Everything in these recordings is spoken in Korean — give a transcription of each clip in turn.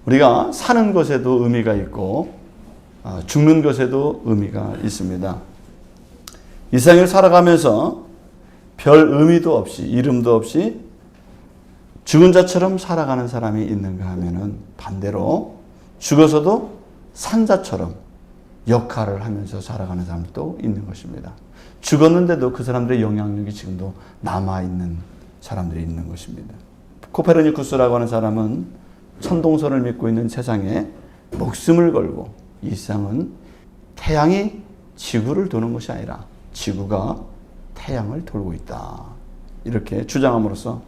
우리가 사는 것에도 의미가 있고 죽는 것에도 의미가 있습니다. 이 생을 살아가면서 별 의미도 없이 이름도 없이 죽은 자처럼 살아가는 사람이 있는가 하면은 반대로 죽어서도 산 자처럼 역할을 하면서 살아가는 사람도 있는 것입니다. 죽었는데도 그 사람들의 영향력이 지금도 남아있는 사람들이 있는 것입니다. 코페르니쿠스라고 하는 사람은 천동설을 믿고 있는 세상에 목숨을 걸고 이 세상은 태양이 지구를 도는 것이 아니라 지구가 태양을 돌고 있다. 이렇게 주장함으로써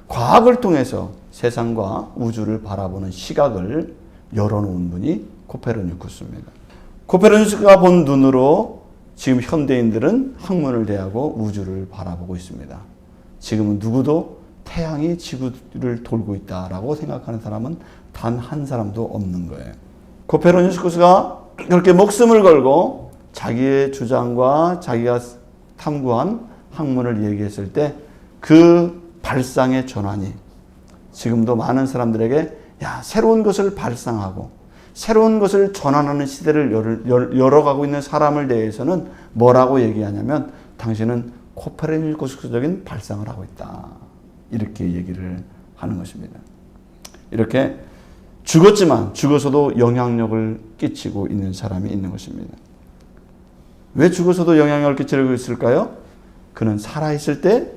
과학을 통해서 세상과 우주를 바라보는 시각을 열어놓은 분이 코페르니쿠스입니다. 코페르니쿠스가 본 눈으로 지금 현대인들은 학문을 대하고 우주를 바라보고 있습니다. 지금은 누구도 태양이 지구를 돌고 있다라고 생각하는 사람은 단 한 사람도 없는 거예요. 코페르니쿠스가 그렇게 목숨을 걸고 자기의 주장과 자기가 탐구한 학문을 얘기했을 때 그 발상의 전환이 지금도 많은 사람들에게 새로운 것을 발상하고 새로운 것을 전환하는 시대를 열어가고 있는 사람을 대해서는 뭐라고 얘기하냐면 당신은 코페르니쿠스적인 발상을 하고 있다. 이렇게 얘기를 하는 것입니다. 이렇게 죽었지만 죽어서도 영향력을 끼치고 있는 사람이 있는 것입니다. 왜 죽어서도 영향력을 끼치고 있을까요? 그는 살아있을 때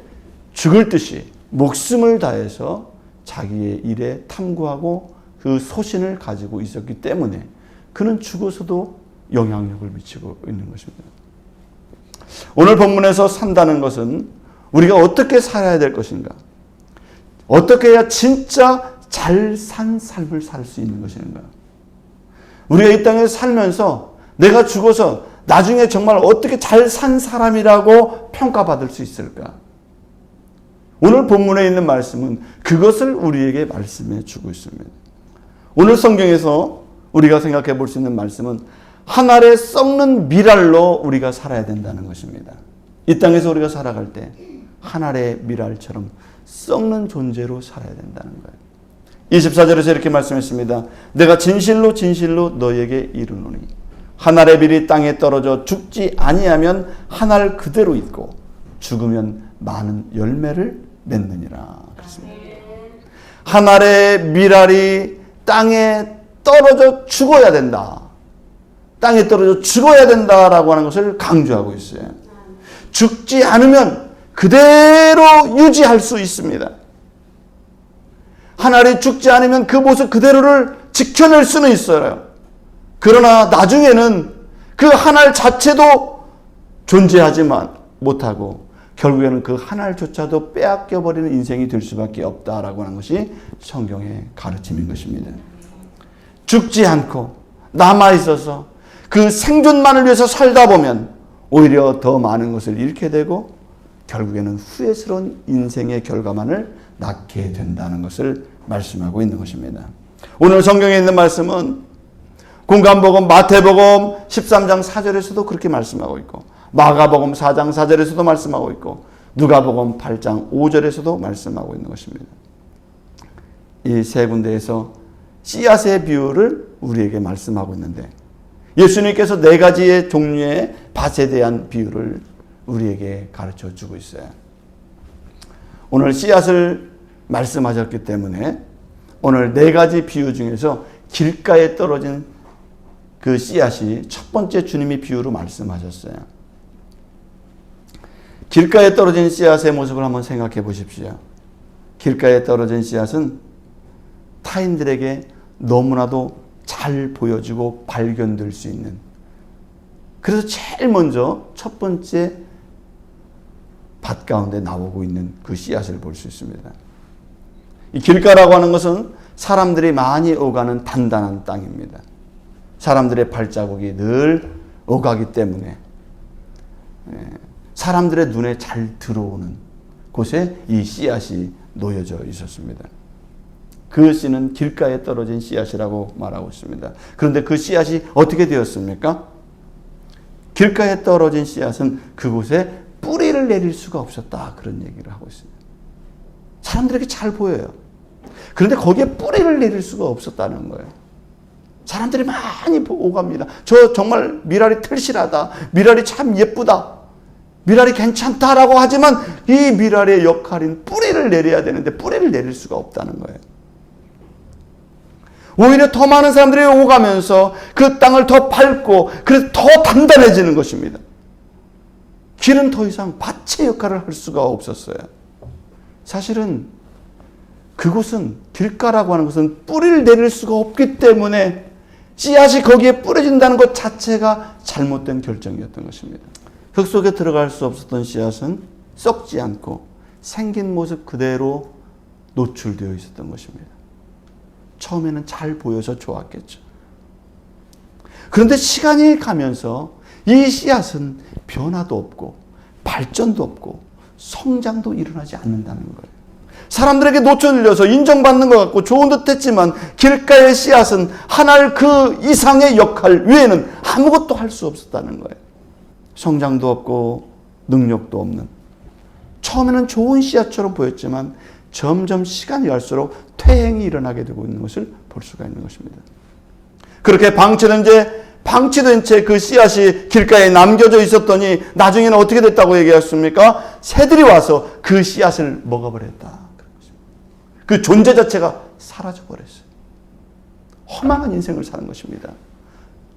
죽을 듯이 목숨을 다해서 자기의 일에 탐구하고 그 소신을 가지고 있었기 때문에 그는 죽어서도 영향력을 미치고 있는 것입니다. 오늘 본문에서 산다는 것은 우리가 어떻게 살아야 될 것인가? 어떻게 해야 진짜 잘 산 삶을 살 수 있는 것인가? 우리가 이 땅에 살면서 내가 죽어서 나중에 정말 어떻게 잘 산 사람이라고 평가받을 수 있을까? 오늘 본문에 있는 말씀은 그것을 우리에게 말씀해 주고 있습니다. 오늘 성경에서 우리가 생각해 볼 수 있는 말씀은 한 알에 썩는 밀알로 우리가 살아야 된다는 것입니다. 이 땅에서 우리가 살아갈 때 한 알의 밀알처럼 썩는 존재로 살아야 된다는 거예요. 24절에서 이렇게 말씀했습니다. 내가 진실로 진실로 너에게 이르노니 한 알의 밀이 땅에 떨어져 죽지 아니하면 한 알 그대로 있고 죽으면 많은 열매를 맺느니라. 그렇습니다. 한 알의 밀알이 땅에 떨어져 죽어야 된다. 땅에 떨어져 죽어야 된다라고 하는 것을 강조하고 있어요. 죽지 않으면 그대로 유지할 수 있습니다. 한 알이 죽지 않으면 그 모습 그대로를 지켜낼 수는 있어요. 그러나 나중에는 그 한 알 자체도 존재하지만 못하고 결국에는 그 한 알조차도 빼앗겨버리는 인생이 될 수밖에 없다라고 하는 것이 성경의 가르침인 것입니다. 죽지 않고 남아있어서 그 생존만을 위해서 살다 보면 오히려 더 많은 것을 잃게 되고 결국에는 후회스러운 인생의 결과만을 낳게 된다는 것을 말씀하고 있는 것입니다. 오늘 성경에 있는 말씀은 공간복음 마태복음 13장 4절에서도 그렇게 말씀하고 있고 마가복음 4장 4절에서도 말씀하고 있고 누가복음 8장 5절에서도 말씀하고 있는 것입니다. 이 세 군데에서 씨앗의 비유를 우리에게 말씀하고 있는데 예수님께서 네 가지의 종류의 밭에 대한 비유를 우리에게 가르쳐 주고 있어요. 오늘 씨앗을 말씀하셨기 때문에 오늘 네 가지 비유 중에서 길가에 떨어진 그 씨앗이 첫 번째 주님이 비유로 말씀하셨어요. 길가에 떨어진 씨앗의 모습을 한번 생각해 보십시오. 길가에 떨어진 씨앗은 타인들에게 너무나도 잘 보여지고 발견될 수 있는, 그래서 제일 먼저 첫 번째 밭 가운데 나오고 있는 그 씨앗을 볼 수 있습니다. 이 길가라고 하는 것은 사람들이 많이 오가는 단단한 땅입니다. 사람들의 발자국이 늘 오가기 때문에 사람들의 눈에 잘 들어오는 곳에 이 씨앗이 놓여져 있었습니다. 그 씨는 길가에 떨어진 씨앗이라고 말하고 있습니다. 그런데 그 씨앗이 어떻게 되었습니까? 길가에 떨어진 씨앗은 그곳에 뿌리를 내릴 수가 없었다. 그런 얘기를 하고 있습니다. 사람들에게 잘 보여요. 그런데 거기에 뿌리를 내릴 수가 없었다는 거예요. 사람들이 많이 오갑니다. 저 정말 미랄이 털실하다. 미랄이 참 예쁘다. 미랄이 괜찮다라고 하지만 이 미랄의 역할인 뿌리를 내려야 되는데 뿌리를 내릴 수가 없다는 거예요. 오히려 더 많은 사람들이 오가면서 그 땅을 더 밟고 그래서 더 단단해지는 것입니다. 길은 더 이상 밭의 역할을 할 수가 없었어요. 사실은 그곳은 길가라고 하는 것은 뿌리를 내릴 수가 없기 때문에 씨앗이 거기에 뿌려진다는 것 자체가 잘못된 결정이었던 것입니다. 흙 속에 들어갈 수 없었던 씨앗은 썩지 않고 생긴 모습 그대로 노출되어 있었던 것입니다. 처음에는 잘 보여서 좋았겠죠. 그런데 시간이 가면서 이 씨앗은 변화도 없고 발전도 없고 성장도 일어나지 않는다는 거예요. 사람들에게 노출되어서 인정받는 것 같고 좋은 듯 했지만 길가의 씨앗은 하나의 그 이상의 역할 외에는 아무것도 할 수 없었다는 거예요. 성장도 없고 능력도 없는, 처음에는 좋은 씨앗처럼 보였지만 점점 시간이 갈수록 퇴행이 일어나게 되고 있는 것을 볼 수가 있는 것입니다. 그렇게 방치된 채 그 씨앗이 길가에 남겨져 있었더니 나중에는 어떻게 됐다고 얘기했습니까? 새들이 와서 그 씨앗을 먹어버렸다. 그 존재 자체가 사라져버렸어요. 허망한 인생을 사는 것입니다.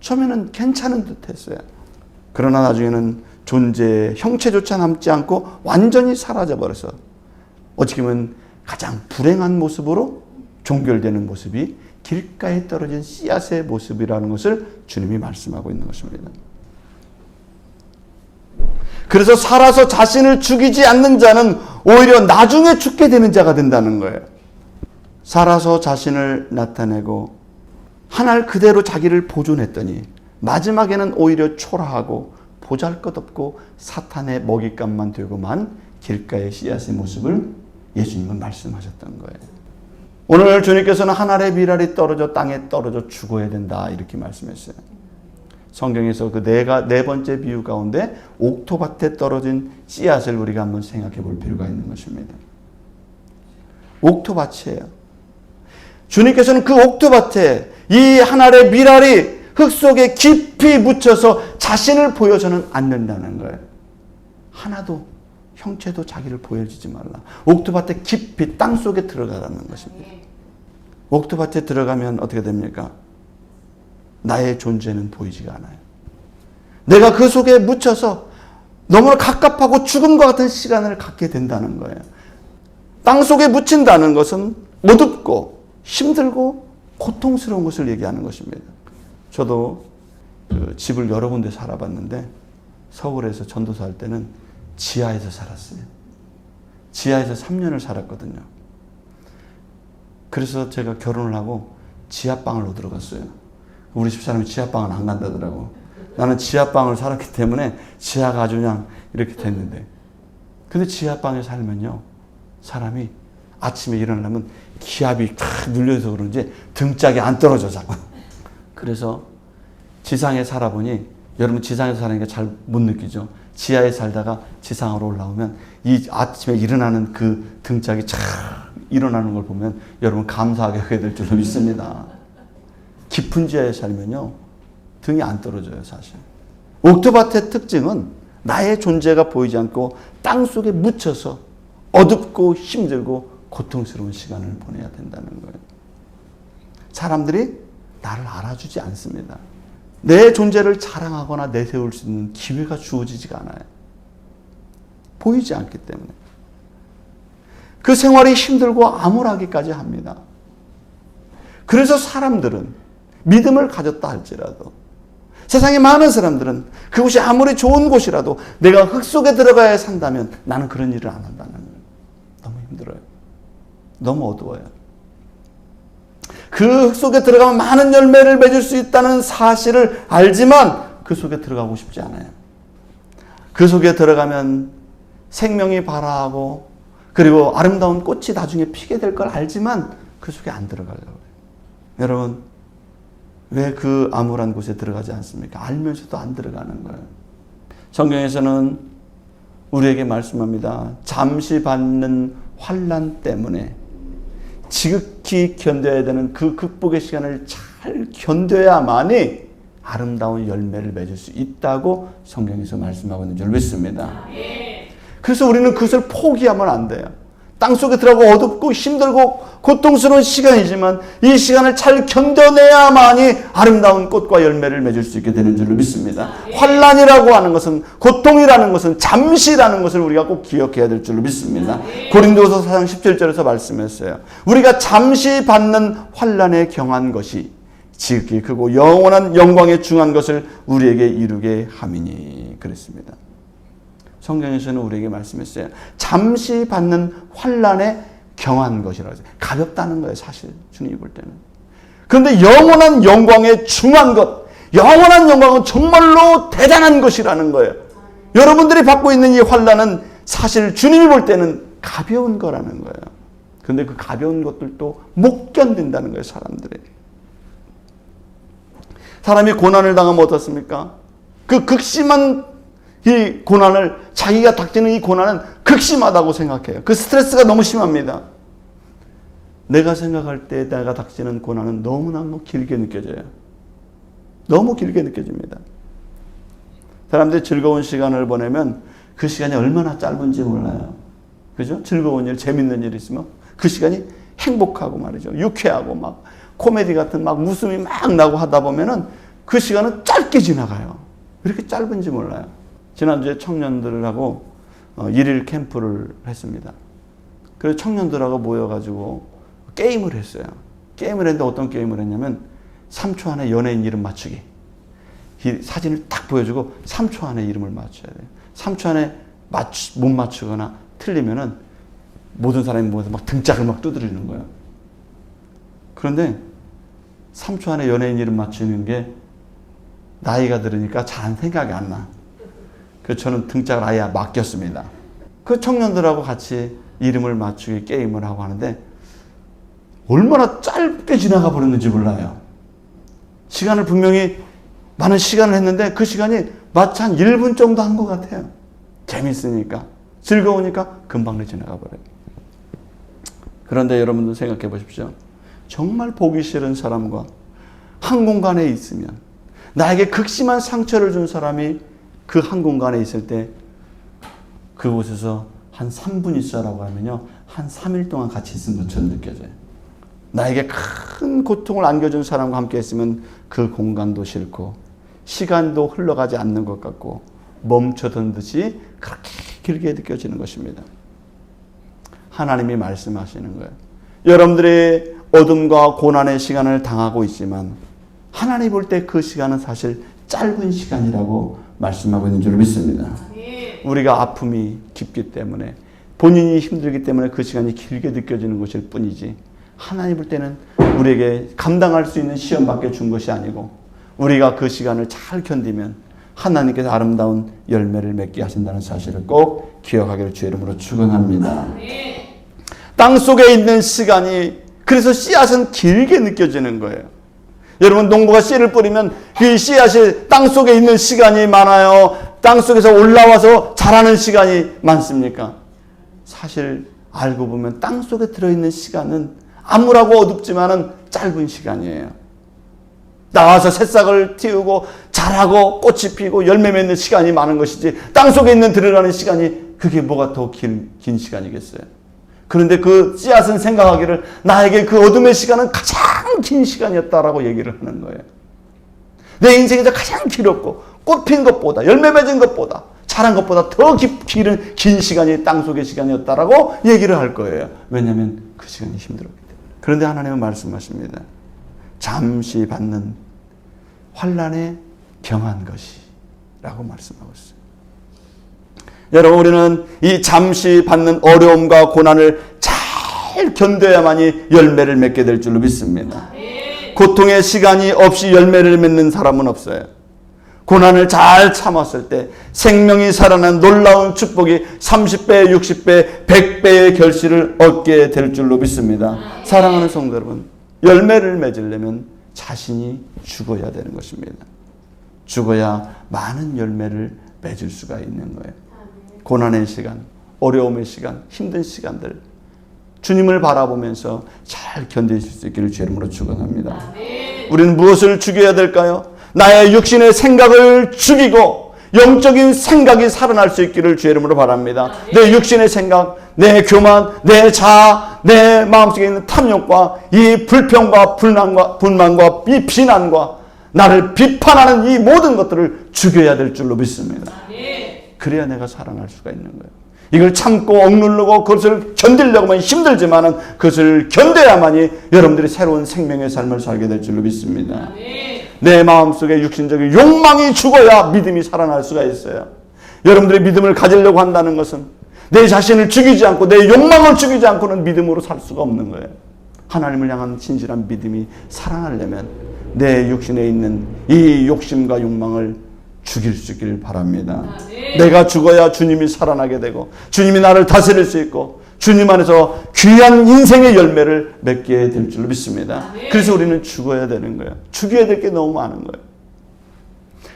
처음에는 괜찮은 듯 했어요. 그러나 나중에는 존재의 형체조차 남지 않고 완전히 사라져버려서 어떻게 보면 가장 불행한 모습으로 종결되는 모습이 길가에 떨어진 씨앗의 모습이라는 것을 주님이 말씀하고 있는 것입니다. 그래서 살아서 자신을 죽이지 않는 자는 오히려 나중에 죽게 되는 자가 된다는 거예요. 살아서 자신을 나타내고 하늘 그대로 자기를 보존했더니 마지막에는 오히려 초라하고 보잘것없고 사탄의 먹잇감만 되고만 길가의 씨앗의 모습을 예수님은 말씀하셨던 거예요. 오늘 주님께서는 한 알의 미랄이 떨어져 땅에 떨어져 죽어야 된다 이렇게 말씀했어요. 성경에서 그 네 번째 비유 가운데 옥토밭에 떨어진 씨앗을 우리가 한번 생각해 볼 필요가 있는 것입니다. 옥토밭이에요. 주님께서는 그 옥토밭에 이 한 알의 미랄이 흙 속에 깊이 묻혀서 자신을 보여서는 안 된다는 거예요. 하나도 형체도 자기를 보여주지 말라. 옥토밭에 깊이 땅 속에 들어가라는 것입니다. 옥토밭에 들어가면 어떻게 됩니까? 나의 존재는 보이지가 않아요. 내가 그 속에 묻혀서 너무나 갑갑하고 죽음과 같은 시간을 갖게 된다는 거예요. 땅 속에 묻힌다는 것은 어둡고 힘들고 고통스러운 것을 얘기하는 것입니다. 저도 그 집을 여러 군데 살아봤는데 서울에서 전도사 할 때는 지하에서 살았어요. 지하에서 3년을 살았거든요. 그래서 제가 결혼을 하고 지하방으로 들어갔어요. 우리 집사람이 지하방은 안 간다더라고. 나는 지하방을 살았기 때문에 지하가 아주 그냥 이렇게 됐는데, 근데 지하방에 살면요 사람이 아침에 일어나면 기압이 탁 눌려서 그런지 등짝이 안 떨어져 자꾸. 그래서 지상에 살아보니, 여러분 지상에서 사는 게 잘 못 느끼죠. 지하에 살다가 지상으로 올라오면 이 아침에 일어나는 그 등짝이 착 일어나는 걸 보면 여러분 감사하게 하게 될 줄로 믿습니다. 깊은 지하에 살면요 등이 안 떨어져요. 사실 옥토밭의 특징은 나의 존재가 보이지 않고 땅 속에 묻혀서 어둡고 힘들고 고통스러운 시간을 보내야 된다는 거예요. 사람들이 나를 알아주지 않습니다. 내 존재를 자랑하거나 내세울 수 있는 기회가 주어지지가 않아요. 보이지 않기 때문에. 그 생활이 힘들고 암울하기까지 합니다. 그래서 사람들은 믿음을 가졌다 할지라도, 세상에 많은 사람들은 그곳이 아무리 좋은 곳이라도 내가 흙 속에 들어가야 산다면 나는 그런 일을 안 한다는 거예요. 너무 힘들어요. 너무 어두워요. 그 흙 속에 들어가면 많은 열매를 맺을 수 있다는 사실을 알지만 그 속에 들어가고 싶지 않아요. 그 속에 들어가면 생명이 발화하고 그리고 아름다운 꽃이 나중에 피게 될 걸 알지만 그 속에 안 들어가려고 해요. 여러분 왜 그 암울한 곳에 들어가지 않습니까? 알면서도 안 들어가는 거예요. 성경에서는 우리에게 말씀합니다. 잠시 받는 환난 때문에 지극히 견뎌야 되는 그 극복의 시간을 잘 견뎌야만이 아름다운 열매를 맺을 수 있다고 성경에서 말씀하고 있는 줄 믿습니다. 그래서 우리는 그것을 포기하면 안 돼요. 땅속에 들어가고 어둡고 힘들고 고통스러운 시간이지만 이 시간을 잘 견뎌내야만이 아름다운 꽃과 열매를 맺을 수 있게 되는 줄로 믿습니다. 환난이라고 하는 것은, 고통이라는 것은 잠시라는 것을 우리가 꼭 기억해야 될 줄로 믿습니다. 고린도서 4장 17절에서 말씀했어요. 우리가 잠시 받는 환난에 경한 것이 지극히 크고 영원한 영광에 중한 것을 우리에게 이루게 함이니 그랬습니다. 성경에서는 우리에게 말씀했어요. 잠시 받는 환난에 경한 것이라고 해서 가볍다는 거예요. 사실 주님이 볼 때는. 그런데 영원한 영광에 중한 것, 영원한 영광은 정말로 대단한 것이라는 거예요. 여러분들이 받고 있는 이 환난은 사실 주님이 볼 때는 가벼운 거라는 거예요. 그런데 그 가벼운 것들도 못 견딘다는 거예요. 사람이 고난을 당하면 어떻습니까? 그 극심한 이 고난을, 자기가 닥치는 이 고난은 극심하다고 생각해요. 그 스트레스가 너무 심합니다. 내가 생각할 때 내가 닥치는 고난은 너무너무 길게 느껴져요. 너무 길게 느껴집니다. 사람들이 즐거운 시간을 보내면 그 시간이 얼마나 짧은지 몰라요. 그죠? 즐거운 일, 재밌는 일 있으면 그 시간이 행복하고 말이죠. 유쾌하고 막 코미디 같은 막 웃음이 막 나고 하다 보면은 그 시간은 짧게 지나가요. 왜 이렇게 짧은지 몰라요. 지난주에 청년들하고 1일 캠프를 했습니다. 그래서 청년들하고 모여가지고 게임을 했어요. 게임을 했는데 어떤 게임을 했냐면 3초 안에 연예인 이름 맞추기. 이 사진을 딱 보여주고 3초 안에 이름을 맞춰야 돼요. 3초 안에 못 맞추거나 틀리면은 모든 사람이 모여서 막 등짝을 막 두드리는 거예요. 그런데 3초 안에 연예인 이름 맞추는 게 나이가 들으니까 잘 생각이 안 나. 그래서 저는 등짝을 아예 맡겼습니다. 그 청년들하고 같이 이름을 맞추기 게임을 하고 하는데 얼마나 짧게 지나가 버렸는지 몰라요. 시간을 분명히 많은 시간을 했는데 그 시간이 마치 한 1분 정도 한 것 같아요. 재밌으니까, 즐거우니까 금방 지나가 버려요. 그런데 여러분들 생각해 보십시오. 정말 보기 싫은 사람과 한 공간에 있으면, 나에게 극심한 상처를 준 사람이 그 한 공간에 있을 때 그곳에서 한 3분 있어라고 하면요, 한 3일 동안 같이 있은 것처럼 느껴져요. 나에게 큰 고통을 안겨준 사람과 함께 있으면 그 공간도 싫고 시간도 흘러가지 않는 것 같고 멈춰던 듯이 그렇게 길게 느껴지는 것입니다. 하나님이 말씀하시는 거예요. 여러분들이 어둠과 고난의 시간을 당하고 있지만 하나님 볼 때 그 시간은 사실 짧은 시간이라고 말씀하고 있는 줄 믿습니다. 우리가 아픔이 깊기 때문에, 본인이 힘들기 때문에 그 시간이 길게 느껴지는 것일 뿐이지, 하나님 볼 때는 우리에게 감당할 수 있는 시험밖에 준 것이 아니고 우리가 그 시간을 잘 견디면 하나님께서 아름다운 열매를 맺게 하신다는 사실을 꼭 기억하기를 주의 이름으로 축원합니다. 땅 속에 있는 시간이, 그래서 씨앗은 길게 느껴지는 거예요. 여러분, 농부가 씨를 뿌리면 그 씨앗이 땅 속에 있는 시간이 많아요? 땅 속에서 올라와서 자라는 시간이 많습니까? 사실 알고 보면 땅 속에 들어있는 시간은 암울하고 어둡지만은 짧은 시간이에요. 나와서 새싹을 틔우고 자라고 꽃이 피고 열매 맺는 시간이 많은 것이지, 땅 속에 있는 들어가는 시간이 그게 뭐가 더 긴 시간이겠어요? 그런데 그 씨앗은 생각하기를 나에게 그 어둠의 시간은 가장 긴 시간이었다라고 얘기를 하는 거예요. 내 인생에서 가장 길었고 꽃 핀 것보다, 열매 맺은 것보다, 자란 것보다 더 긴 시간이 땅 속의 시간이었다라고 얘기를 할 거예요. 왜냐하면 그 시간이 힘들었기 때문에. 그런데 하나님은 말씀하십니다. 잠시 받는 환난에 경한 것이라고 말씀하고 있어요. 여러분, 우리는 이 잠시 받는 어려움과 고난을 잘 견뎌야만이 열매를 맺게 될 줄로 믿습니다. 고통의 시간이 없이 열매를 맺는 사람은 없어요. 고난을 잘 참았을 때 생명이 살아난 놀라운 축복이 30배, 60배, 100배의 결실을 얻게 될 줄로 믿습니다. 사랑하는 성도 여러분, 열매를 맺으려면 자신이 죽어야 되는 것입니다. 죽어야 많은 열매를 맺을 수가 있는 거예요. 고난의 시간, 어려움의 시간, 힘든 시간들, 주님을 바라보면서 잘 견디실 수 있기를 주의 이름으로 축원합니다. 우리는 무엇을 죽여야 될까요? 나의 육신의 생각을 죽이고 영적인 생각이 살아날 수 있기를 주의 이름으로 바랍니다. 내 육신의 생각, 내 교만, 내 자아, 내 마음속에 있는 탐욕과 이 불평과 불만과 이 비난과 나를 비판하는 이 모든 것들을 죽여야 될 줄로 믿습니다. 그래야 내가 살아날 수가 있는 거예요. 이걸 참고 억누르고 그것을 견디려고 하면 힘들지만은 그것을 견뎌야만이 여러분들이 새로운 생명의 삶을 살게 될 줄로 믿습니다. 내 마음속에 육신적인 욕망이 죽어야 믿음이 살아날 수가 있어요. 여러분들이 믿음을 가지려고 한다는 것은 내 자신을 죽이지 않고 내 욕망을 죽이지 않고는 믿음으로 살 수가 없는 거예요. 하나님을 향한 진실한 믿음이 살아나려면 내 육신에 있는 이 욕심과 욕망을 죽일 수 있기를 바랍니다. 내가 죽어야 주님이 살아나게 되고 주님이 나를 다스릴 수 있고 주님 안에서 귀한 인생의 열매를 맺게 될 줄로 믿습니다. 그래서 우리는 죽어야 되는 거예요. 죽여야 될 게 너무 많은 거예요.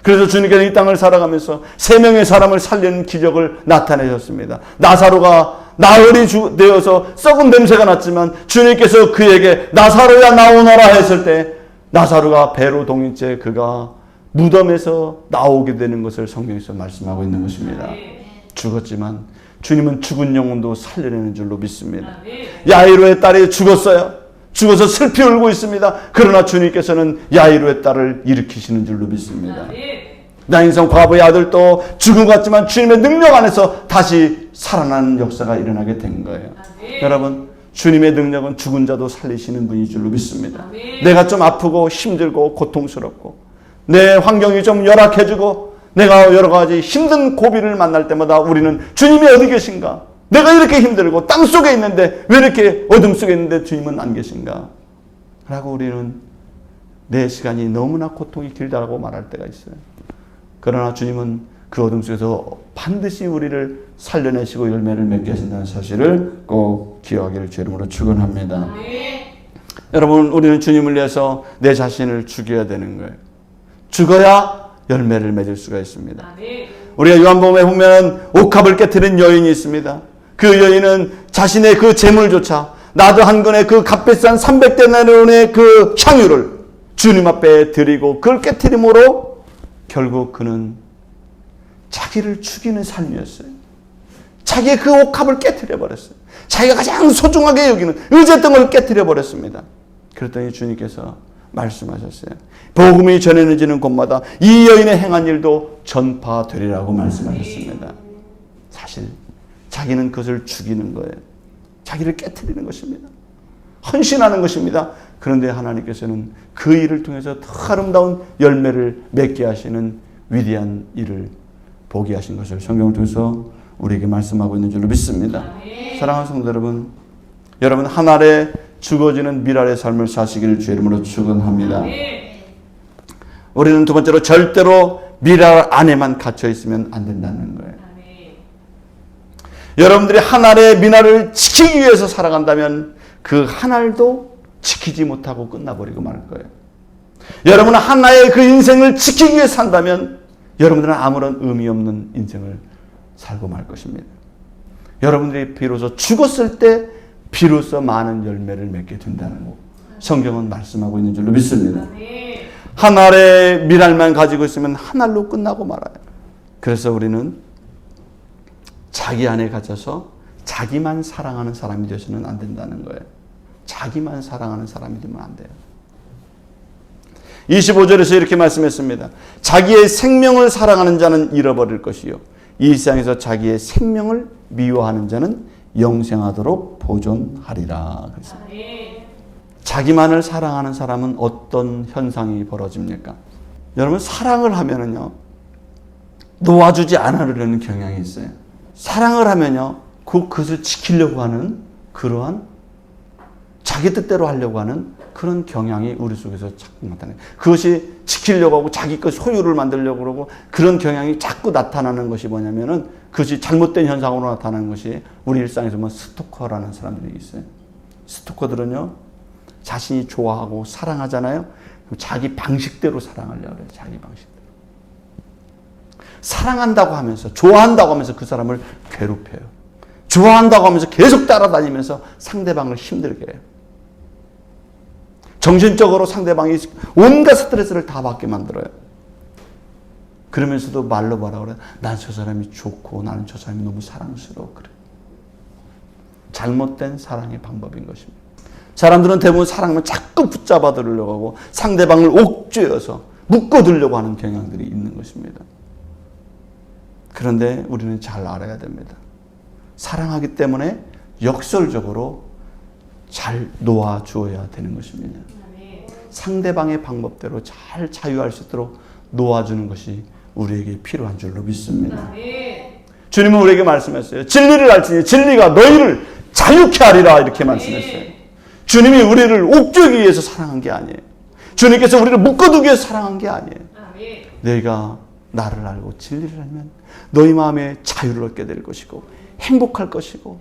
그래서 주님께서 이 땅을 살아가면서 3명의 사람을 살리는 기적을 나타내셨습니다. 나사로가 나흘이 되어서 썩은 냄새가 났지만 주님께서 그에게 나사로야 나오너라 했을 때 나사로가 배로 동인 채 그가 무덤에서 나오게 되는 것을 성경에서 말씀하고 있는 것입니다. 죽었지만 주님은 죽은 영혼도 살려내는 줄로 믿습니다. 야이로의 딸이 죽었어요. 죽어서 슬피 울고 있습니다. 그러나 주님께서는 야이로의 딸을 일으키시는 줄로 믿습니다. 나인성 과부의 아들도 죽은 것 같지만 주님의 능력 안에서 다시 살아나는 역사가 일어나게 된 거예요. 여러분, 주님의 능력은 죽은 자도 살리시는 분인 줄로 믿습니다. 내가 좀 아프고 힘들고 고통스럽고 내 환경이 좀 열악해지고 내가 여러 가지 힘든 고비를 만날 때마다 우리는 주님이 어디 계신가? 내가 이렇게 힘들고 땅 속에 있는데 왜 이렇게 어둠 속에 있는데 주님은 안 계신가? 라고 우리는 내 시간이 너무나 고통이 길다고 말할 때가 있어요. 그러나 주님은 그 어둠 속에서 반드시 우리를 살려내시고 열매를 맺게 하신다는 사실을 꼭 기억하기를 주의 이름으로 축원합니다. 여러분, 우리는 주님을 위해서 내 자신을 죽여야 되는 거예요. 죽어야 열매를 맺을 수가 있습니다. 우리가 요한복음에 보면 옥합을 깨트린 여인이 있습니다. 그 여인은 자신의 그 재물조차 나도 한 건의 그 값비싼 300데나리온의 그 향유를 주님 앞에 드리고 그걸 깨트림으로 결국 그는 자기를 죽이는 삶이었어요. 자기의 그 옥합을 깨트려 버렸어요. 자기가 가장 소중하게 여기는 의제등을 깨트려 버렸습니다. 그랬더니 주님께서 말씀하셨어요. 복음이 전해지는 곳마다 이 여인의 행한 일도 전파되리라고 말씀하셨습니다. 사실 자기는 그것을 죽이는 거예요. 자기를 깨트리는 것입니다. 헌신하는 것입니다. 그런데 하나님께서는 그 일을 통해서 더 아름다운 열매를 맺게 하시는 위대한 일을 보게 하신 것을 성경을 통해서 우리에게 말씀하고 있는 줄로 믿습니다. 사랑하는 성도 여러분, 여러분 한 알에 죽어지는 미랄의 삶을 사시기를 주의 이름으로 축원합니다. 우리는 두 번째로 절대로 미랄 안에만 갇혀 있으면 안 된다는 거예요. 여러분들이 한 알의 미랄을 지키기 위해서 살아간다면 그 한 알도 지키지 못하고 끝나버리고 말 거예요. 여러분은 하나의 그 인생을 지키기 위해 산다면 여러분들은 아무런 의미 없는 인생을 살고 말 것입니다. 여러분들이 비로소 죽었을 때 비로소 많은 열매를 맺게 된다는 거 성경은 말씀하고 있는 줄로 믿습니다. 한 알의 미랄만 가지고 있으면 한 알로 끝나고 말아요. 그래서 우리는 자기 안에 갇혀서 자기만 사랑하는 사람이 되어서는 안 된다는 거예요. 자기만 사랑하는 사람이 되면 안 돼요. 25절에서 이렇게 말씀했습니다. 자기의 생명을 사랑하는 자는 잃어버릴 것이요 이 세상에서 자기의 생명을 미워하는 자는 영생하도록 보존하리라. 자기만을 사랑하는 사람은 어떤 현상이 벌어집니까? 여러분 사랑을 하면은요 놓아주지 않으려는 경향이 있어요. 사랑을 하면요 그것을 지키려고 하는 그러한 자기 뜻대로 하려고 하는 그런 경향이 우리 속에서 자꾸 나타나요. 그것이 지키려고 하고 자기 것 소유를 만들려고 그러고 그런 경향이 자꾸 나타나는 것이 뭐냐면은 그것이 잘못된 현상으로 나타나는 것이 우리 일상에서 보면 스토커라는 사람들이 있어요. 스토커들은요 자신이 좋아하고 사랑하잖아요. 자기 방식대로 사랑하려고 그래요. 자기 방식대로. 사랑한다고 하면서 좋아한다고 하면서 그 사람을 괴롭혀요. 좋아한다고 하면서 계속 따라다니면서 상대방을 힘들게 해요. 정신적으로 상대방이 온갖 스트레스를 다 받게 만들어요. 그러면서도 말로 뭐라 그래요? 난 저 사람이 좋고 나는 저 사람이 너무 사랑스러워. 그래. 잘못된 사랑의 방법인 것입니다. 사람들은 대부분 사랑하면 자꾸 붙잡아 들으려고 하고 상대방을 옥죄어서 묶어두려고 하는 경향들이 있는 것입니다. 그런데 우리는 잘 알아야 됩니다. 사랑하기 때문에 역설적으로 잘 놓아주어야 되는 것입니다. 상대방의 방법대로 잘 자유할 수 있도록 놓아주는 것이 우리에게 필요한 줄로 믿습니다. 주님은 우리에게 말씀했어요. 진리를 알지니 진리가 너희를 자유케 하리라 이렇게 말씀했어요. 주님이 우리를 옥죄기 위해서 사랑한 게 아니에요. 주님께서 우리를 묶어두기 위해서 사랑한 게 아니에요. 너희가 나를 알고 진리를 알면 너희 마음에 자유를 얻게 될 것이고 행복할 것이고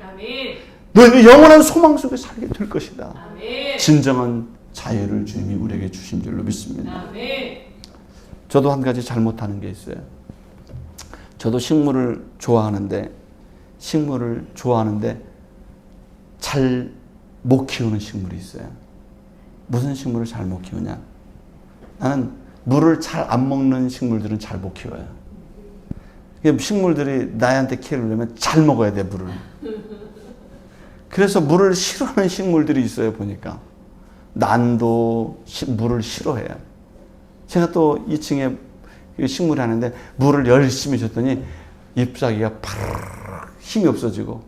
너희는 영원한 소망 속에 살게 될 것이다. 진정한 자유를 주님이 우리에게 주신 줄로 믿습니다. 저도 한 가지 잘못하는 게 있어요. 저도 식물을 좋아하는데 잘 못 키우는 식물이 있어요. 무슨 식물을 잘 못 키우냐? 나는 물을 잘 안 먹는 식물들은 잘 못 키워요. 식물들이 나한테 키우려면 잘 먹어야 돼, 물을. 그래서 물을 싫어하는 식물들이 있어요, 보니까. 난도 물을 싫어해요. 제가 또 2층에 식물이 하는데 물을 열심히 줬더니 잎사귀가 파르르 힘이 없어지고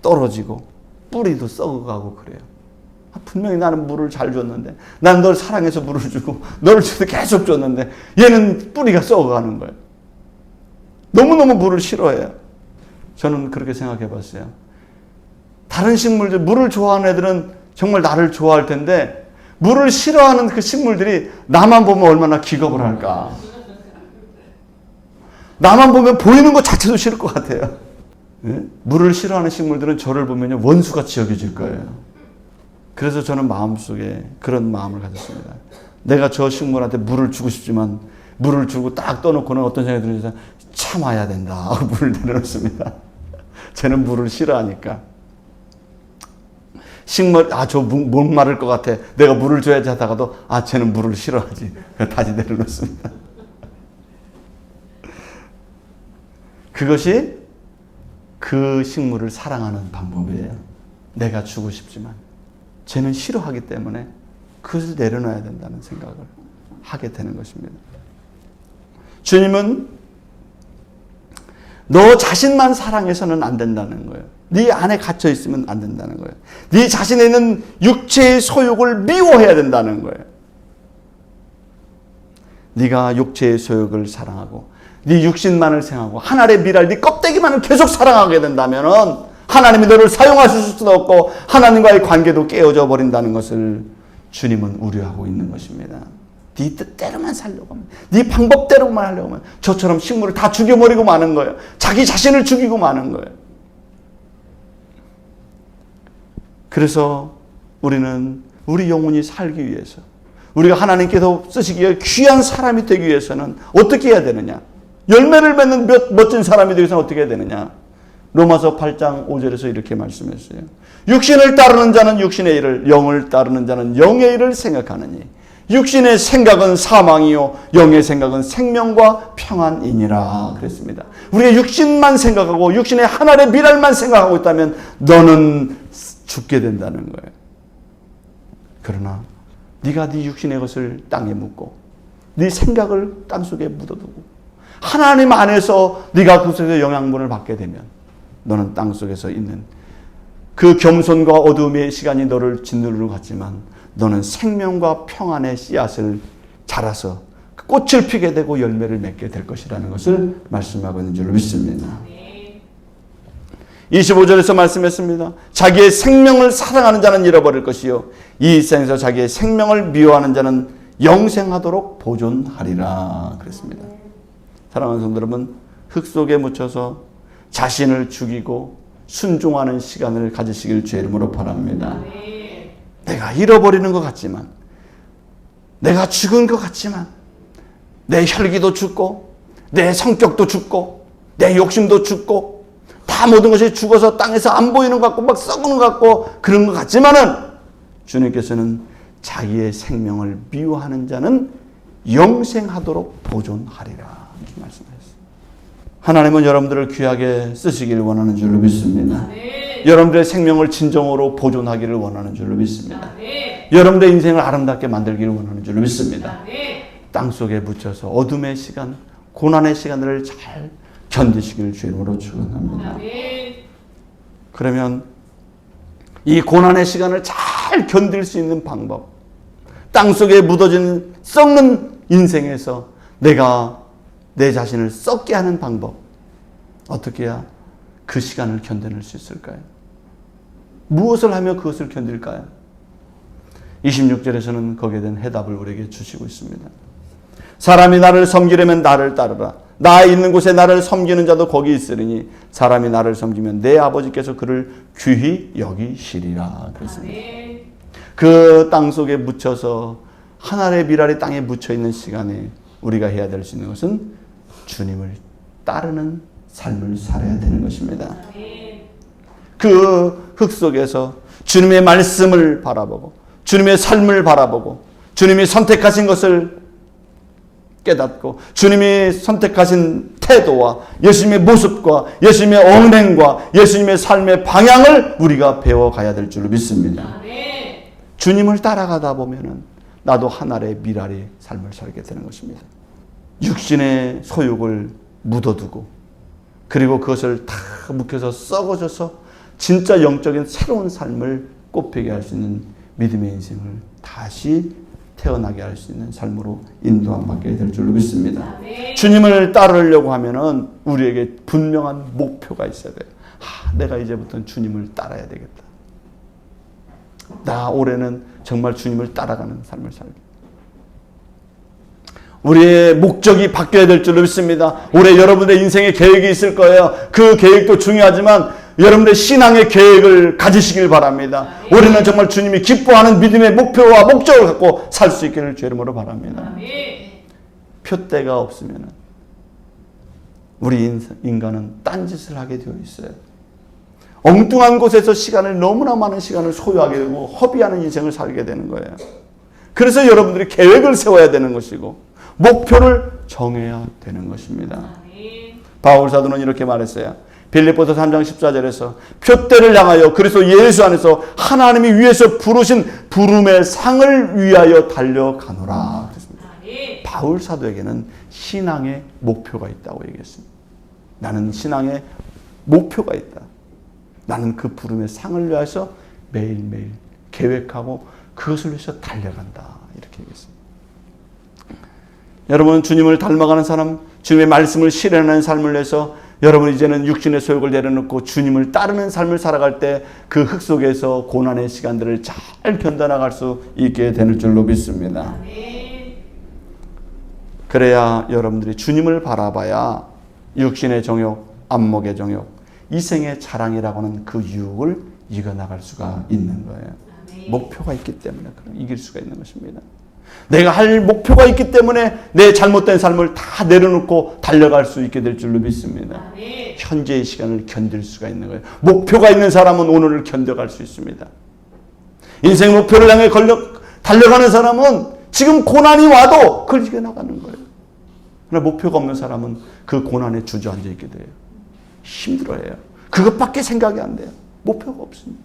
떨어지고 뿌리도 썩어가고 그래요. 분명히 나는 물을 잘 줬는데 난 널 사랑해서 물을 주고 너를 줘도 계속 줬는데 얘는 뿌리가 썩어가는 거예요. 너무너무 물을 싫어해요. 저는 그렇게 생각해 봤어요. 다른 식물들, 물을 좋아하는 애들은 정말 나를 좋아할 텐데 물을 싫어하는 그 식물들이 나만 보면 얼마나 기겁을 할까. 나만 보면 보이는 것 자체도 싫을 것 같아요. 네? 물을 싫어하는 식물들은 저를 보면 원수같이 여겨질 거예요. 그래서 저는 마음속에 그런 마음을 가졌습니다. 내가 저 식물한테 물을 주고 싶지만 물을 주고 딱 떠놓고는 어떤 생각이 들면서 참아야 된다 하고 물을 내려놓습니다. 쟤는 물을 싫어하니까. 식물, 저 목마를 것 같아. 내가 물을 줘야지 하다가도 쟤는 물을 싫어하지. 다시 내려놓습니다. 그것이 그 식물을 사랑하는 방법이에요. 내가 주고 싶지만 쟤는 싫어하기 때문에 그것을 내려놔야 된다는 생각을 하게 되는 것입니다. 주님은 너 자신만 사랑해서는 안 된다는 거예요. 네 안에 갇혀 있으면 안 된다는 거예요. 네 자신에 있는 육체의 소욕을 미워해야 된다는 거예요. 네가 육체의 소욕을 사랑하고 네 육신만을 생각하고 하늘의 미랄, 네 껍데기만을 계속 사랑하게 된다면 하나님이 너를 사용하실 수도 없고 하나님과의 관계도 깨어져 버린다는 것을 주님은 우려하고 있는 것입니다. 네 뜻대로만 살려고 하면, 네 방법대로만 하려고 하면 저처럼 식물을 다 죽여버리고 마는 거예요. 자기 자신을 죽이고 마는 거예요. 그래서 우리는 우리 영혼이 살기 위해서, 우리가 하나님께서 쓰시기에 귀한 사람이 되기 위해서는 어떻게 해야 되느냐? 열매를 맺는 멋진 사람이 되기 위해서는 어떻게 해야 되느냐? 로마서 8장 5절에서 이렇게 말씀했어요. 육신을 따르는 자는 육신의 일을, 영을 따르는 자는 영의 일을 생각하느니 육신의 생각은 사망이요 영의 생각은 생명과 평안이니라 그랬습니다. 우리가 육신만 생각하고 육신의 하늘의 미랄만 생각하고 있다면 너는 죽게 된다는 거예요. 그러나 네가 네 육신의 것을 땅에 묻고 네 생각을 땅속에 묻어두고 하나님 안에서 네가 그 속에서 영양분을 받게 되면 너는 땅속에서 있는 그 겸손과 어두움의 시간이 너를 짓누르는 것 같지만 너는 생명과 평안의 씨앗을 자라서 꽃을 피게 되고 열매를 맺게 될 것이라는 것을 말씀하고 있는 줄로 믿습니다. 25절에서 말씀했습니다. 자기의 생명을 사랑하는 자는 잃어버릴 것이요 이 세상에서 자기의 생명을 미워하는 자는 영생하도록 보존하리라 그랬습니다. 사랑하는 성도 여러분, 흙 속에 묻혀서 자신을 죽이고 순종하는 시간을 가지시길 주의 이름으로 바랍니다. 내가 잃어버리는 것 같지만, 내가 죽은 것 같지만, 내 혈기도 죽고, 내 성격도 죽고, 내 욕심도 죽고, 다 모든 것이 죽어서 땅에서 안 보이는 것 같고 막 썩는 것 같고 그런 것 같지만은 주님께서는 자기의 생명을 미워하는 자는 영생하도록 보존하리라 이렇게 말씀하셨어요. 하나님은 여러분들을 귀하게 쓰시기를 원하는 줄로 믿습니다. 여러분들의 생명을 진정으로 보존하기를 원하는 줄로 믿습니다. 여러분들의 인생을 아름답게 만들기를 원하는 줄로 믿습니다. 땅속에 묻혀서 어둠의 시간, 고난의 시간들을 잘 견디시기를 주님으로 축원합니다. 그러면 이 고난의 시간을 잘 견딜 수 있는 방법, 땅속에 묻어진 썩는 인생에서 내가 내 자신을 썩게 하는 방법, 어떻게 해야 그 시간을 견뎌낼 수 있을까요? 무엇을 하며 그것을 견딜까요? 26절에서는 거기에 대한 해답을 우리에게 주시고 있습니다. 사람이 나를 섬기려면 나를 따르라. 나 있는 곳에 나를 섬기는 자도 거기 있으리니 사람이 나를 섬기면 내 아버지께서 그를 귀히 여기시리라. 그렇습니다. 그 땅 속에 묻혀서 하늘의 미랄이 땅에 묻혀있는 시간에 우리가 해야 될 수 있는 것은 주님을 따르는 삶을 살아야 되는 것입니다. 그 흙 속에서 주님의 말씀을 바라보고 주님의 삶을 바라보고 주님이 선택하신 것을 깨닫고 주님이 선택하신 태도와 예수님의 모습과 예수님의 언행과 예수님의 삶의 방향을 우리가 배워가야 될 줄로 믿습니다. 주님을 따라가다 보면은 나도 하늘의 미랄의 삶을 살게 되는 것입니다. 육신의 소욕을 묻어두고 그리고 그것을 다 묵혀서 썩어져서 진짜 영적인 새로운 삶을 꽃피게 할 수 있는 믿음의 인생을 다시 태어나게 할 수 있는 삶으로 인도함 받게 될 줄로 믿습니다. 주님을 따르려고 하면은 우리에게 분명한 목표가 있어야 돼요. 내가 이제부터는 주님을 따라야 되겠다. 나 올해는 정말 주님을 따라가는 삶을 살게. 우리의 목적이 바뀌어야 될 줄로 믿습니다. 올해 여러분의 인생의 계획이 있을 거예요. 그 계획도 중요하지만 여러분의 신앙의 계획을 가지시길 바랍니다. 올해는 정말 주님이 기뻐하는 믿음의 목표와 목적을 갖고 살 수 있기를 주의 이름으로 바랍니다. 표대가 없으면 우리 인간은 딴짓을 하게 되어 있어요. 엉뚱한 곳에서 시간을 너무나 많은 시간을 소유하게 되고 허비하는 인생을 살게 되는 거예요. 그래서 여러분들이 계획을 세워야 되는 것이고 목표를 정해야 되는 것입니다. 바울 사도는 이렇게 말했어요. 빌립보서 3장 14절에서 표대를 향하여 그리스도 예수 안에서 하나님이 위에서 부르신 부름의 상을 위하여 달려가노라. 바울 사도에게는 신앙의 목표가 있다고 얘기했습니다. 나는 신앙의 목표가 있다. 나는 그 부름의 상을 위해서 매일매일 계획하고 그것을 위해서 달려간다. 이렇게 얘기했습니다. 여러분, 주님을 닮아가는 사람, 주님의 말씀을 실현하는 삶을 위해서 여러분 이제는 육신의 소욕을 내려놓고 주님을 따르는 삶을 살아갈 때 그 흙 속에서 고난의 시간들을 잘 견뎌나갈 수 있게 되는 줄로 믿습니다. 그래야 여러분들이 주님을 바라봐야 육신의 정욕, 안목의 정욕, 이생의 자랑이라고 하는 그 유혹을 이겨나갈 수가 있는 거예요. 목표가 있기 때문에 이길 수가 있는 것입니다. 내가 할 목표가 있기 때문에 내 잘못된 삶을 다 내려놓고 달려갈 수 있게 될 줄로 믿습니다. 현재의 시간을 견딜 수가 있는 거예요. 목표가 있는 사람은 오늘을 견뎌갈 수 있습니다. 인생 목표를 향해 달려가는 사람은 지금 고난이 와도 그걸 이겨나가는 거예요. 그러나 목표가 없는 사람은 그 고난에 주저앉아 있게 돼요. 힘들어해요. 그것밖에 생각이 안 돼요. 목표가 없습니다.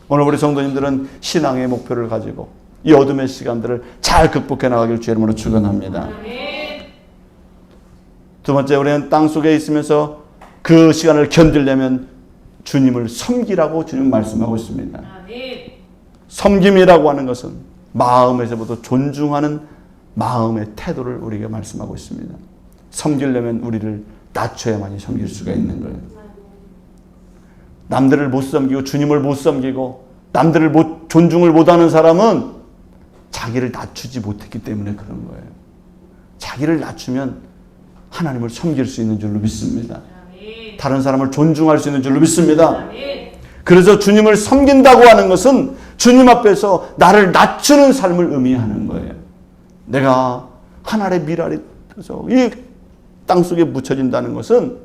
오늘 우리 성도님들은 신앙의 목표를 가지고 이 어둠의 시간들을 잘 극복해 나가길 주의 이름으로 축원합니다. 두 번째, 우리는 땅속에 있으면서 그 시간을 견디려면 주님을 섬기라고 주님 말씀하고 있습니다. 섬김이라고 하는 것은 마음에서부터 존중하는 마음의 태도를 우리에게 말씀하고 있습니다. 섬기려면 우리를 낮춰야만이 섬길 수가 있는 거예요. 남들을 못 섬기고 주님을 못 섬기고 남들을 존중을 못하는 사람은 자기를 낮추지 못했기 때문에 그런 거예요. 자기를 낮추면 하나님을 섬길 수 있는 줄로 믿습니다. 다른 사람을 존중할 수 있는 줄로 믿습니다. 그래서 주님을 섬긴다고 하는 것은 주님 앞에서 나를 낮추는 삶을 의미하는 거예요. 내가 하늘의 미랄이 이 땅속에 묻혀진다는 것은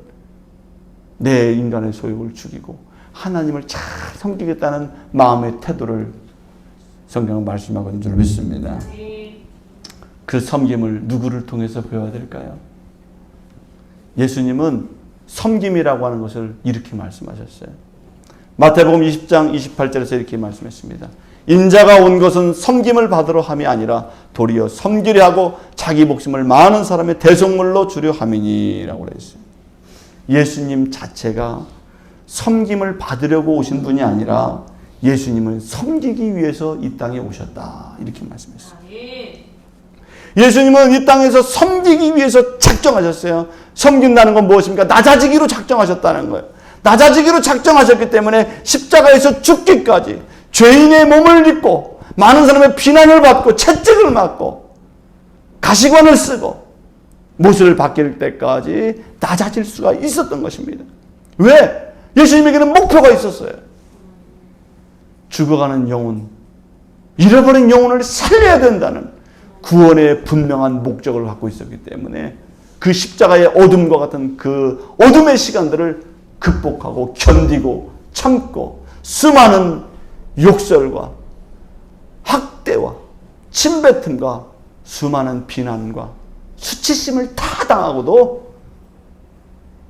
내 인간의 소욕을 죽이고 하나님을 잘 섬기겠다는 마음의 태도를 성경은 말씀하고 있는 줄 믿습니다. 그 섬김을 누구를 통해서 배워야 될까요? 예수님은 섬김이라고 하는 것을 이렇게 말씀하셨어요. 마태복음 20장 28절에서 이렇게 말씀했습니다. 인자가 온 것은 섬김을 받으러 함이 아니라 도리어 섬기려 하고 자기 목숨을 많은 사람의 대속물로 주려 함이니라고 그랬어요. 예수님 자체가 섬김을 받으려고 오신 분이 아니라 예수님은 섬기기 위해서 이 땅에 오셨다. 이렇게 말씀했어요. 예수님은 이 땅에서 섬기기 위해서 작정하셨어요. 섬긴다는 건 무엇입니까? 낮아지기로 작정하셨다는 거예요. 낮아지기로 작정하셨기 때문에 십자가에서 죽기까지 죄인의 몸을 입고 많은 사람의 비난을 받고 채찍을 맞고 가시관을 쓰고 못을 박힐 때까지 낮아질 수가 있었던 것입니다. 왜? 예수님에게는 목표가 있었어요. 죽어가는 영혼, 잃어버린 영혼을 살려야 된다는 구원의 분명한 목적을 갖고 있었기 때문에 그 십자가의 어둠과 같은 그 어둠의 시간들을 극복하고 견디고 참고 수많은 욕설과 학대와 침뱉음과 수많은 비난과 수치심을 다 당하고도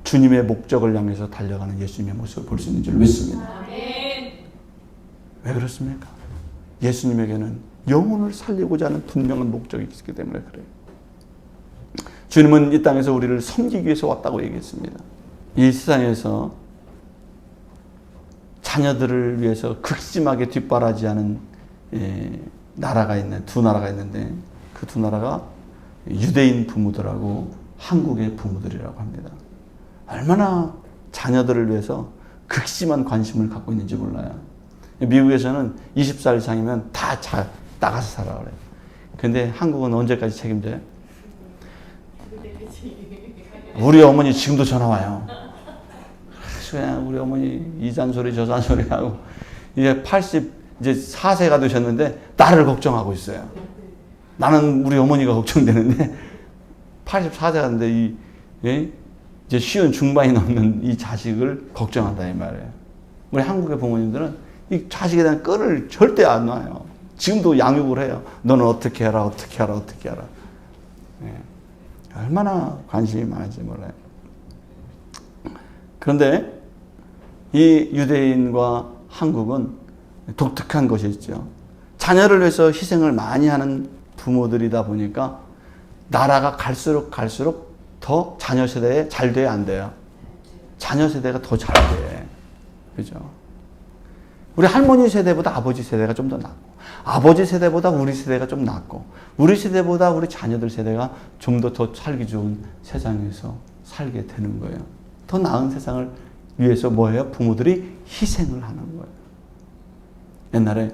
주님의 목적을 향해서 달려가는 예수님의 모습을 볼 수 있는 줄 믿습니다. 왜 그렇습니까? 예수님에게는 영혼을 살리고자 하는 분명한 목적이 있기 때문에 그래요. 주님은 이 땅에서 우리를 섬기기 위해서 왔다고 얘기했습니다. 이 세상에서 자녀들을 위해서 극심하게 뒷바라지하는 나라가 있는 두 나라가 있는데 그 두 나라가 유대인 부모들하고 한국의 부모들이라고 합니다. 얼마나 자녀들을 위해서 극심한 관심을 갖고 있는지 몰라요. 미국에서는 20살 이상이면 다 나가서 살아 그래요. 근데 한국은 언제까지 책임져요? 우리 어머니 지금도 전화 와요. 그냥 우리 어머니 이 잔소리 저 잔소리 하고 이제 84세가 되셨는데 나를 걱정하고 있어요. 나는 우리 어머니가 걱정되는데 84세가 됐는데 이제 쉬운 중반이 넘는 이 자식을 걱정한다 이 말이에요. 우리 한국의 부모님들은 이 자식에 대한 끈을 절대 안 놔요. 지금도 양육을 해요. 너는 어떻게 해라 어떻게 하라 어떻게 하라. 얼마나 관심이 많은지 몰라요. 그런데 이 유대인과 한국은 독특한 것이 있죠. 자녀를 위해서 희생을 많이 하는 부모들이다 보니까 나라가 갈수록 더 자녀 세대에 잘 돼야 안 돼요. 자녀 세대가 더 잘 돼. 그죠? 우리 할머니 세대보다 아버지 세대가 좀 더 낫고 아버지 세대보다 우리 세대가 좀 낫고 우리 세대보다 우리 자녀들 세대가 좀 더 살기 좋은 세상에서 살게 되는 거예요. 더 나은 세상을 위해서 뭐예요? 부모들이 희생을 하는 거예요. 옛날에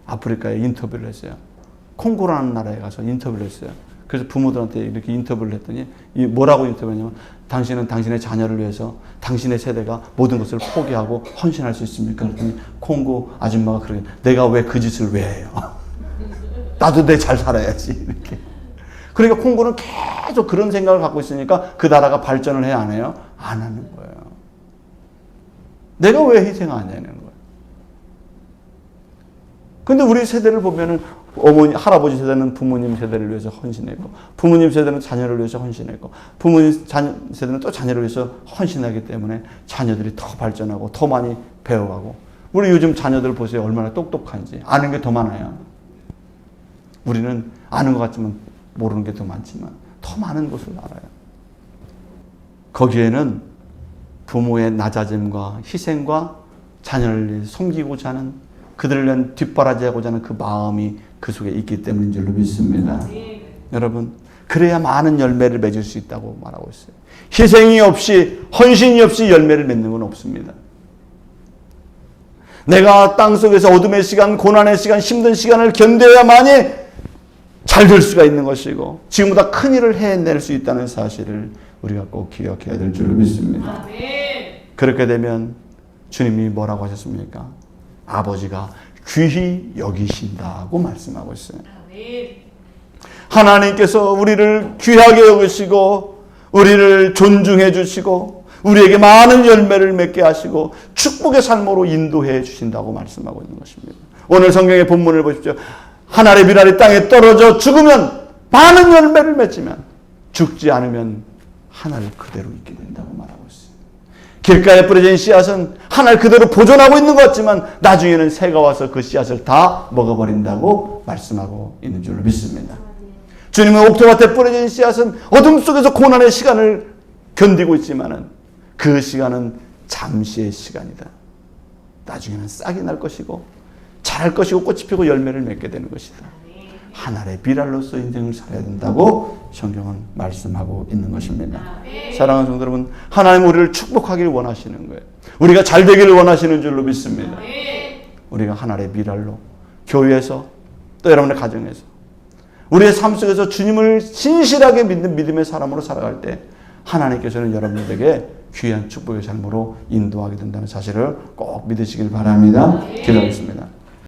아프리카에 인터뷰를 했어요. 콩고라는 나라에 가서 인터뷰를 했어요. 그래서 부모들한테 이렇게 인터뷰를 했더니 뭐라고 인터뷰했냐면 당신은 당신의 자녀를 위해서 당신의 세대가 모든 것을 포기하고 헌신할 수 있습니까? 그랬더니 콩고 아줌마가 그러게 내가 왜 그 짓을 왜 해요? 나도 내 잘 살아야지 이렇게. 그러니까 콩고는 계속 그런 생각을 갖고 있으니까 그 나라가 발전을 해야 안 해요? 안 하는 거예요. 내가 왜 희생하냐는 거예요. 근데 우리 세대를 보면은 어머니, 할아버지 세대는 부모님 세대를 위해서 헌신했고, 부모님 세대는 자녀를 위해서 헌신했고, 부모님 세대는 또 자녀를 위해서 헌신하기 때문에 자녀들이 더 발전하고 더 많이 배워가고, 우리 요즘 자녀들 보세요. 얼마나 똑똑한지. 아는 게 더 많아요. 우리는 아는 것 같지만 모르는 게 더 많지만 더 많은 것을 알아요. 거기에는 부모의 낮아짐과 희생과 자녀를 섬기고자 하는 그들을 위한 뒷바라지하고자 하는 그 마음이 그 속에 있기 때문인 줄로 믿습니다. 여러분, 그래야 많은 열매를 맺을 수 있다고 말하고 있어요. 희생이 없이, 헌신이 없이 열매를 맺는 건 없습니다. 내가 땅속에서 어둠의 시간, 고난의 시간, 힘든 시간을 견뎌야만이 잘 될 수가 있는 것이고 지금보다 큰 일을 해낼 수 있다는 사실을 우리가 꼭 기억해야 될 줄로 믿습니다. 그렇게 되면 주님이 뭐라고 하셨습니까? 아버지가 귀히 여기신다고 말씀하고 있어요. 하나님께서 우리를 귀하게 여기시고 우리를 존중해 주시고 우리에게 많은 열매를 맺게 하시고 축복의 삶으로 인도해 주신다고 말씀하고 있는 것입니다. 오늘 성경의 본문을 보십시오. 하늘의 비랄이 땅에 떨어져 죽으면 많은 열매를 맺지만 죽지 않으면 하늘 그대로 있게 된다고 말하고 있어요. 길가에 뿌려진 씨앗은 하늘 그대로 보존하고 있는 것 같지만 나중에는 새가 와서 그 씨앗을 다 먹어버린다고 말씀하고 있는 줄로 믿습니다. 주님은 옥토밭에 뿌려진 씨앗은 어둠 속에서 고난의 시간을 견디고 있지만은 그 시간은 잠시의 시간이다. 나중에는 싹이 날 것이고 자랄 것이고 꽃이 피고 열매를 맺게 되는 것이다. 하늘의 비랄로서 인생을 살아야 된다고 성경은 말씀하고 있는 것입니다. 사랑하는 성도 여러분, 하나님 우리를 축복하길 원하시는 거예요. 우리가 잘 되기를 원하시는 줄로 믿습니다. 우리가 하늘의 비랄로 교회에서 또 여러분의 가정에서 우리의 삶 속에서 주님을 신실하게 믿는 믿음의 사람으로 살아갈 때 하나님께서는 여러분들에게 귀한 축복의 삶으로 인도하게 된다는 사실을 꼭 믿으시길 바랍니다. 기도하겠습니다.